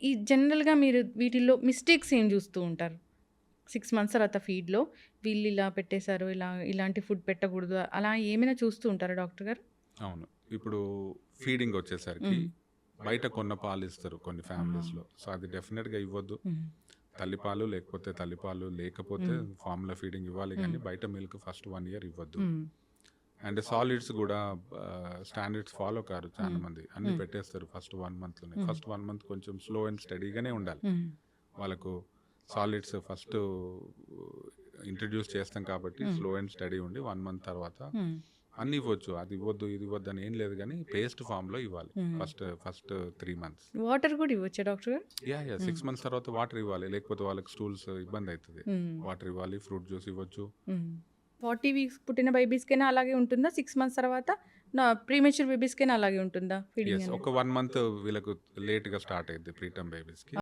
ఈ జనరల్‌గా మీరు వీటిల్లో మిస్టేక్స్ ఏం జూస్తూ ఉంటారు? 6 మంత్స్ తర్వాత ఫీడ్‌లో వీళ్ళు ఇలా పెట్టేశారు, ఇలాంటి ఫుడ్ పెట్టకూడదు అలా ఏమైనా చూస్తూ ఉంటారా డాక్టర్ గారు? అవును. ఇప్పుడు ఫీడింగ్ వచ్చేసరికి హ్మ్. బయట కొన్న పాలు ఇస్తారు కొన్ని ఫ్యామిలీస్‌లో. సో, అది డెఫినిట్‌గా ఇవ్వద్దు. హ్మ్. తల్లిపాలు లేకపోతే హ్మ్. ఫార్ములా ఫీడింగ్ ఇవ్వాలి హ్మ్. గానీ, బయట మిల్క్ ఫస్ట్ 1 ఇయర్ ఇవ్వద్దు. హ్మ్. అండ్ సాలిడ్స్ గూడా స్టాండర్డ్స్ ఫాలో కారు చాలా హ్మ్. మంది. అన్నీ హ్మ్. పెట్టేస్తారు ఫస్ట్ 1 మంత్‌లోనే. హ్మ్. ఫస్ట్ 1 మంత్ కొంచెం స్లో అండ్ స్టడీగానే ఉండాలి. హ్మ్. వాళ్ళకు సాలిడ్స్ ఫస్ట్ ఇంట్రడ్యూస్ చేస్తాం కాబట్టి హ్మ్. స్లో అండ్ స్టడీ ఉండి 1 మంత్ తర్వాత హ్మ్. అన్నీ ఇవ్వచ్చు. అది ఇవ్వద్దు, ఇది ఇవ్వద్దు అని ఏం లేదు గానీ పేస్ట్ ఫార్మ్‌లో ఇవ్వాలి. హ్మ్. First 3 months. వాటర్ గూడా ఇవ్వచ్చా డాక్టర్ గారు? యాహ్! హ్మ్. 6 మంత్స్ తర్వాత వాటర్ ఇవ్వాలి. లేకపోతే వాళ్ళకి స్టూల్స్ ఇబ్బందయితది. హ్మ్. వాటర్ ఇవ్వాలి, ఫ్రూట్ జ్యూస్ ఇవ్వచ్చు. హ్మ్. 40 వీక్స్ పుట్టిన బేబీస్‌కైనా అలాగే ఉంటుందా? 6 మంత్స్ తర్వాత ప్రీమెచ్యూర్ బేబీస్‌కైనా అలాగే ఉంటుందా ఫీడింగ్ యెస్. అనేది? ఒక 1 మంత్ వీళ్ళకు లేట్‌గా స్టార్ట్ అయిద్ది ప్రీటర్మ్ బేబీస్‌కి.